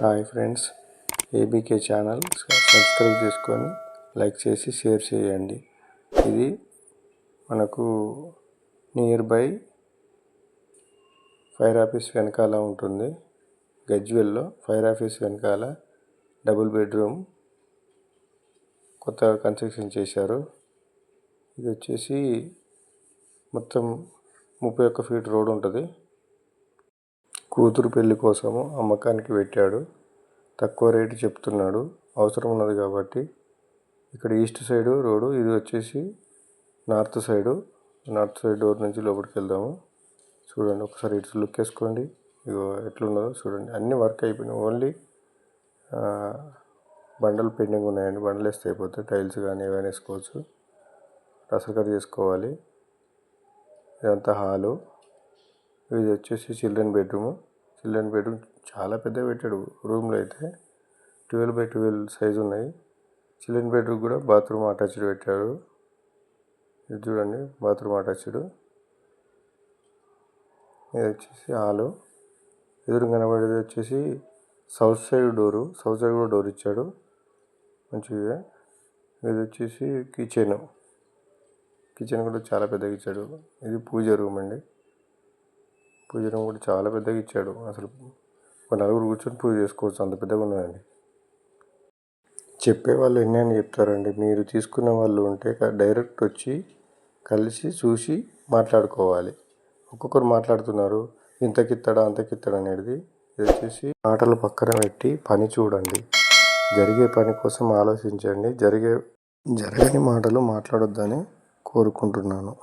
Hi friends, ABK channel subscribe చేసుకొని like చేసి share చేయండి. ఇది మనకు నియర్ బై ఫైర్ ఆఫీస్ వెనకాల ఉంటుంది. గజ్వెల్లో ఫైర్ ఆఫీస్ వెనకాల డబుల్ బెడ్రూమ్ కొత్తగా కన్స్ట్రక్షన్ చేశారు. ఇది వచ్చేసి మొత్తం 31 ఫీట్ రోడ్ ఉంటుంది. కూతురు పెళ్లి కోసము అమ్మకానికి పెట్టాడు. తక్కువ రేటు చెప్తున్నాడు. అవసరం ఉన్నది కాబట్టి. ఇక్కడ ఈస్ట్ సైడ్ రోడ్డు, ఇది వచ్చేసి నార్త్ సైడ్ డోర్ నుంచి లోపలికి వెళ్దాము. చూడండి, ఒకసారి ఇటు లుక్ వేసుకోండి. ఇగో ఎట్లున్నదో చూడండి. అన్నీ వర్క్ అయిపోయినాయి. ఓన్లీ బండలు పెండింగ్ ఉన్నాయండి. బండలు వేస్తే అయిపోతాయి. టైల్స్ కానీ ఏమైనా వేసుకోవచ్చు. రసకర చేసుకోవాలి. ఇదంతా హాలు. ఇది వచ్చేసి చిల్డ్రన్ బెడ్రూమ్ చాలా పెద్దగా పెట్టాడు. రూమ్లో అయితే 12x12 సైజు ఉన్నాయి. చిల్డ్రన్ బెడ్రూమ్ కూడా బాత్రూమ్ అటాచ్డ్ పెట్టాడు. ఇది చూడండి, బాత్రూమ్ అటాచ్డ్. ఇది వచ్చేసి హాలు. ఎదురు కనబడేది వచ్చేసి సౌత్ సైడ్ కూడా డోర్ ఇచ్చాడు మంచిగా. ఇది వచ్చేసి కిచెన్ కూడా చాలా పెద్దగా ఇచ్చాడు. ఇది పూజ రూమ్ అండి. పూజ రూమ్ కూడా చాలా పెద్దగా ఇచ్చాడు. అసలు ఒక నలుగురు కూర్చొని పూజ చేసుకోవచ్చు, అంత పెద్దగా ఉన్నదండి. చెప్పేవాళ్ళు ఎన్ని అని చెప్తారండి. మీరు తీసుకున్న వాళ్ళు ఉంటే డైరెక్ట్ వచ్చి కలిసి చూసి మాట్లాడుకోవాలి. ఒక్కొక్కరు మాట్లాడుతున్నారు, ఇంతకిత్తడా అంతకిత్తడా అనేది. ఇది వచ్చేసి మాటలు పక్కన పెట్టి పని చూడండి. జరిగే పని కోసం ఆలోచించండి. జరగని మాటలు మాట్లాడొద్దని కోరుకుంటున్నాను.